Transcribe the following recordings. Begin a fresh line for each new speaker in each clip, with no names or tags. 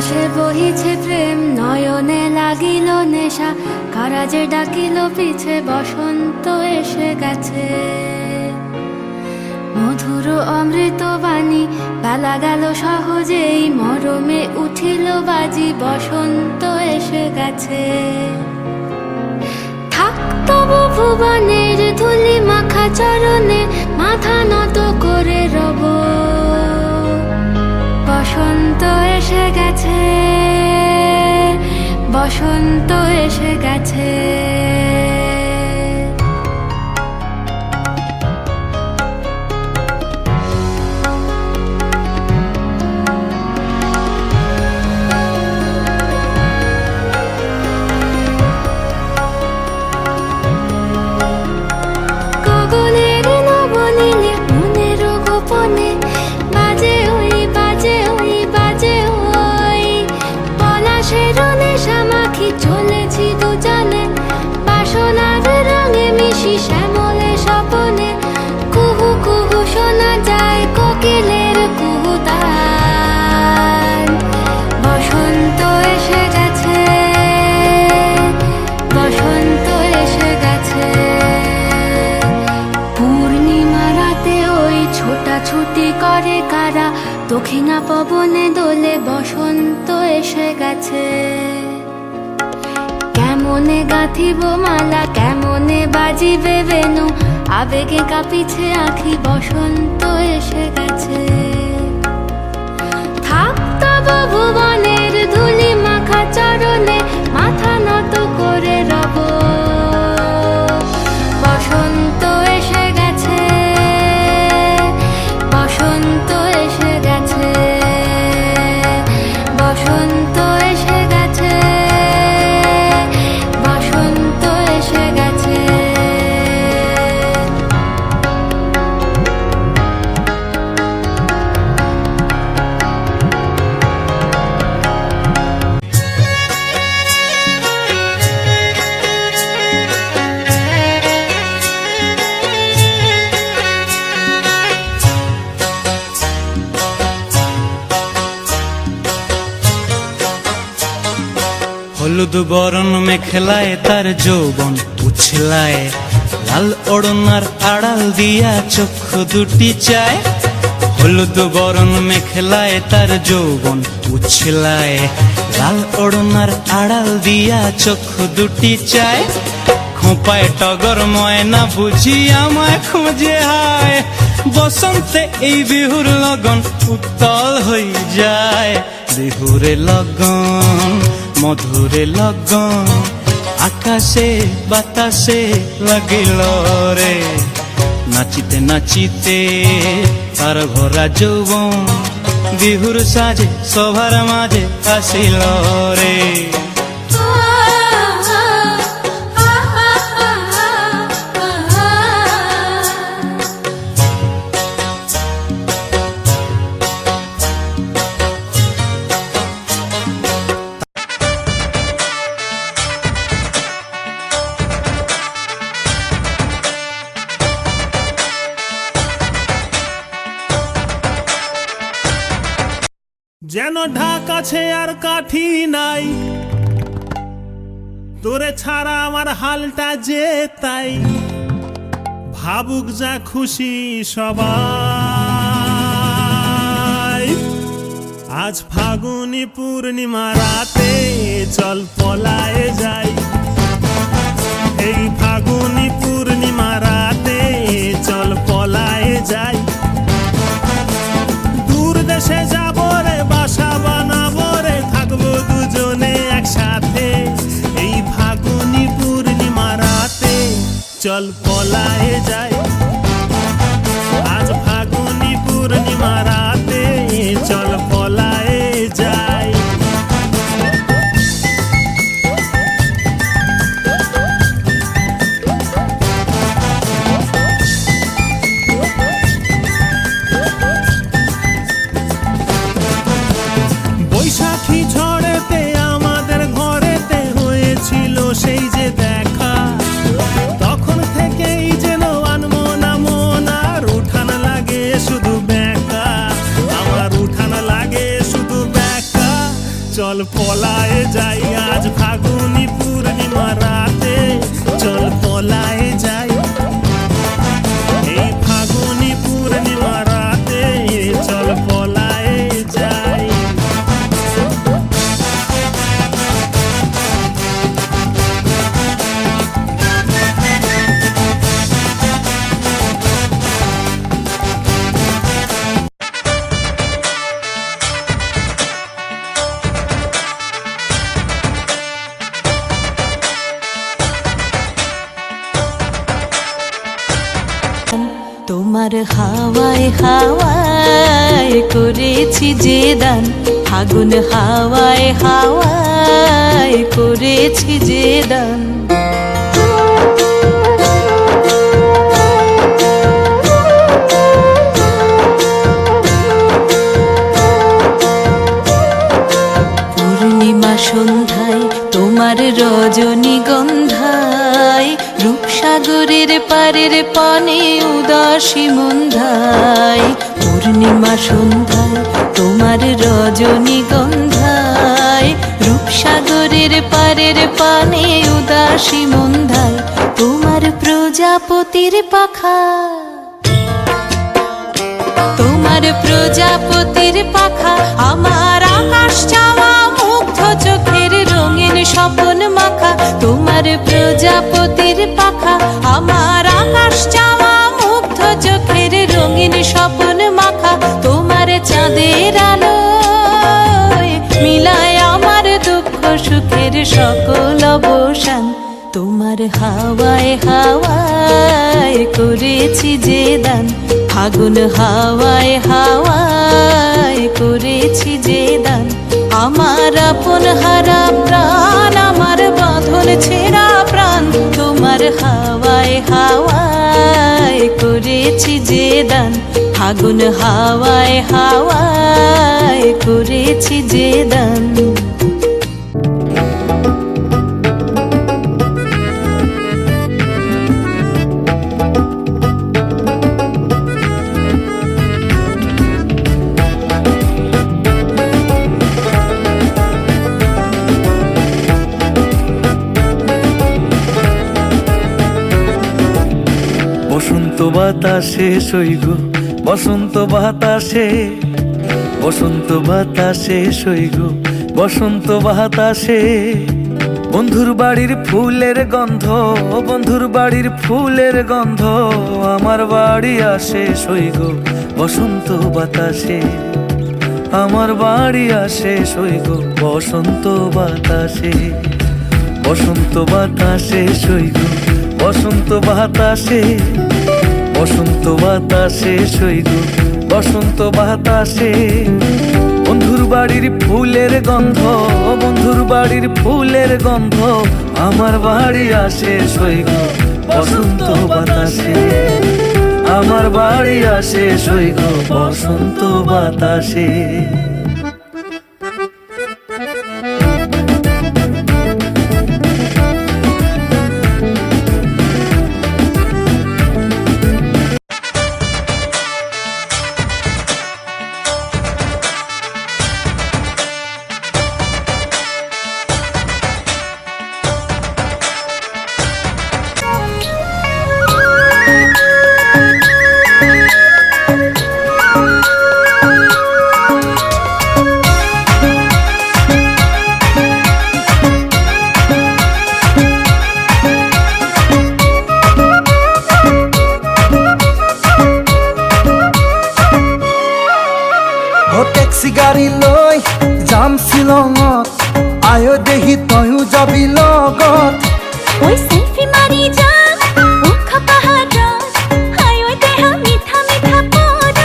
আকাশে বহিছে প্রেম, নয়নে লাগিল নেশা, কারাজে ডাকিল পিছে, বসন্ত এসে গেছে। মধুর অমৃত বাণী, বেলা গেল সহজেই, মরমে উঠিল বাজি, বসন্ত এসে গেছে। থাক তবু ভুবনের ধুলি মাখা চরণে, মাথা নত করে রব। বসন্ত এসে গেছে, বসন্ত এসে গেছে। গগনের নবনীলে মনের গোপনে, বাজে ওই বাজে ওই বাজে ওই, পলাশের নেশা মাখি চলেছি দুজনে, বাসনার রঙে মিশি শ্যামলে স্বপনে। কুহু কুহু শোনা যায় কোকিলের কুহুতান। বসন্ত এসে গেছে, বসন্ত এসে গেছে। পূর্ণিমা রাতে ওই ছোটাছুটি করে কারা, দক্ষিণা পবনে দোলে, বসন্ত এসে গেছে। কেমনে গাঁথিব মালা, কেমনে বাজিবে বেনু, আবেগে কাঁপিছে আঁখি, বসন্ত এসে গেছে। থাক তবু ভুবনের ধুলি মাখা চরণে, মাথা নত করে রব। বসন্ত এসে গেছে, বসন্ত এসে গেছে, বসন্ত এসে গেছে, বসন্ত এসে গেছে।
হলুদ বরণ মেখলায় তার যৌবন উছলায়, লাল ওড়নার আড়াল দিয়া চক্ষু দুটি চায়। হলুদ বরণ মেখলায় তার যৌবন উছলায়, লাল ওড়নার আড়াল দিয়া চক্ষু দুটি চায়। খোঁপায় টগর ময়না বুঝি আমায় খুঁজে হায়, বসন্তে এই বিহুর লগন উত্তল হয়ে যায়। বিহুরে লগন, মধুরে লগন, আকাশে বাতাসে লাগিল রে। নাচিতে নাচিতে তার ভরা যৌবন, বিহুর সাজে সভার মাঝে আসিল রে।
যেন ঢাক আছে আর কাঠি নাই, তোরে ছাড়া আমার হালটা যে তাই। ভাবুক যা খুশি সবাই, আজ ফাগুনি পূর্ণিমা রাতে, চল পলায়ে যাই। এই ফাগুনি পূর্ণিমা রাতে, চল পলায়ে যাই। দূর দেশে যাবো রে, বাসা বানাবো রে, থাকবো দুজনে একসাথে। এই ফাগুনি পূর্ণিমা রাতে, চল পলায়ে যাই। আজ ফাগুনি পূর্ণিমা রাতে, চল পলায়ে যাই। বৈশাখী ঝড়েতে আমাদের ঘরেতে হয়েছিল সেই যে দেখা, তখন থেকেই যেন পলায়ে যাই আজ ফাগুনি পূর্ণিমা রাতে চল পলায়ে যাই এই ফাগুনি পূর্ণিমা রাতে চল পলায়ে যাই
তোমার হাওয়ায় হাওয়ায় করেছি যে দান ফাগুন হাওয়ায় হাওয়ায় করেছি যে দান পূর্ণিমা সন্ধ্যায় তোমার রজনীগন্ধায় রূপসাগরের পারের পানে উদাসী মন্ধায় পূর্ণিমা সন্ধ্যায় তোমার রজনীগন্ধায় রূপসাগরের পারের পানে উদাসী মন্ধায় তোমার প্রজাপতির পাখা তোমার প্রজাপতির পাখা আমার আকাশ চাওয়া মুগ্ধ চোখের রঙিন স্বপন মাখা তোমার প্রজাপতির পাখা আমার আকাশ চাওয়া মুগ্ধ চোখের রঙিন স্বপন মাখা তোমার চাঁদের আলোয় মিলায় আমার দুঃখ সুখের সকল অবসান তোমার হাওয়ায় হাওয়ায় করেছি যে দান ফাগুন হাওয়ায় হাওয়ায় করেছি যে দান আমার আপন হারা প্রাণ আমার বাঁধন ছেঁড়া প্রাণ তোমার হাওয়ায় হাওয়ায় করেছি যে দান ফাগুন হাওয়ায় হাওয়ায় করেছি যে দান
বসন্ত বাতাসে সইগ বসন্ত বাতাসে বসন্ত বাতাসে সইগ বসন্ত বাতাসে বন্ধুর বাড়ির ফুলের গন্ধ বন্ধুর বাড়ির ফুলের গন্ধ আমার বাড়ি আসে সইগ বসন্ত বাতাসে আমার বাড়ি আসে সইগ বসন্ত বাতাসে বসন্ত বাতাসে সইগ বসন্ত বাতাসে বসন্ত বাতাসে সইগ বসন্ত বাতাসে বন্ধুর বাড়ির ফুলের গন্ধ বন্ধুর বাড়ির ফুলের গন্ধ আমার বাড়ি আসে সইগ বসন্ত বাতাসে আমার বাড়ি আসে সইগ বসন্ত বাতাসে
টেক্সি গাড়ী লৈ যাম শ্বিলঙত আয়ো দেহি তয়ো যাবি লগত
ওই সেলফি মারি যাম মুখ পাহাড় হায় ওই দেহ মিঠা মিঠা পড়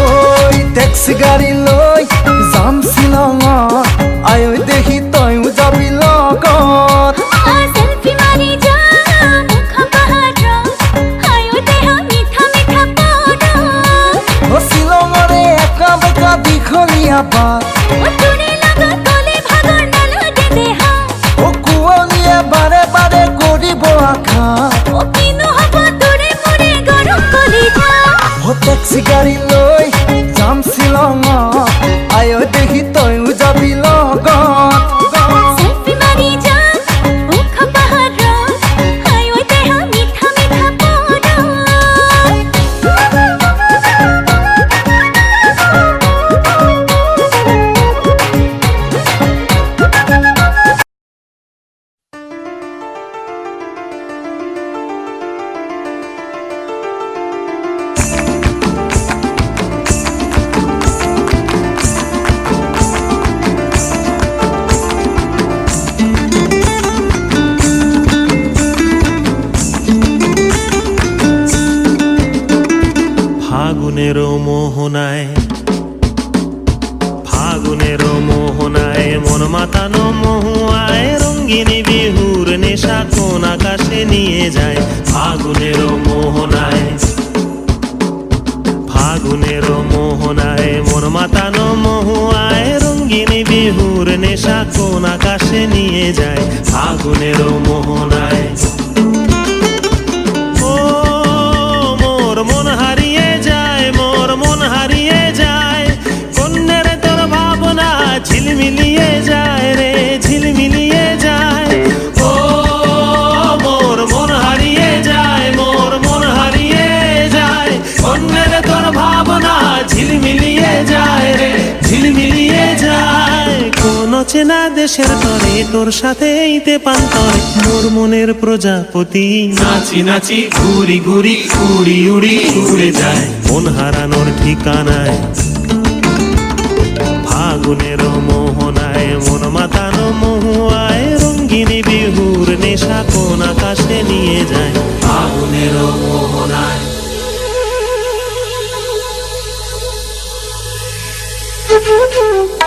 ওই টেক্সি গাড়ী লৈ যাম শ্বিলঙত আয়ো দেহি তয়ো যাবি লগত
সেলফি মারি যাম মুখ পাহাড় হায় ওই দেহ মিঠা মিঠা পড়
ও শ্বিলঙৰে একা বেকা দীঘলীয়া বাট
ও তোৰে লগত গলে ভাগৰ নালাগে দেহ
ও কুঁৱলীয়ে বাৰে বাৰে কৰিব আঘাত
ও কিনো হ'ব তোৰে মোৰে গৰম কলিজা
ফাগুনের মোহনায়, ফাগুনের মোহনায় মন মাতানো মহুয়ায় রঙ্গিনী বিহুর নেশা কোন আকাশে নিয়ে যায়। ফাগুনের মোহনায়, ফাগুনের মোহনায় মন মাতানো মহুয়ায় রঙ্গিনী বিহুর নেশা কোন আকাশে নিয়ে যায়। ফাগুনের মোহনায় ও মোর মন হারিয়ে যায়, মোর মন হারিয়ে যায়, কন্যের তোর ভাবনা ঝিলমিলিয়ে যায় রে, ঝিলমিলিয়ে যায়। ও মোর মন হারিয়ে যায়, মোর মন হারিয়ে যায়, কন্যের তোর ভাবনা ঝিলমিলিয়ে যায় রে, ঝিলমিলিয়ে যায়। কোন চেনা দেশের তরে তোর সাথে ইতে পান্তরে মোর মনের প্রজাপতি নাচি নাচি ঘুরি ঘুরি উড়ি উড়ি উড়ে যায় মন হারানোর ঠিকানায়। ফাগুনের মোহনায় মন মাতানো মহুয়ায় রঙ্গিনী বিহুর নেশা কোন আকাশে নিয়ে যায়। ফাগুনের মোহনায়
Thank you.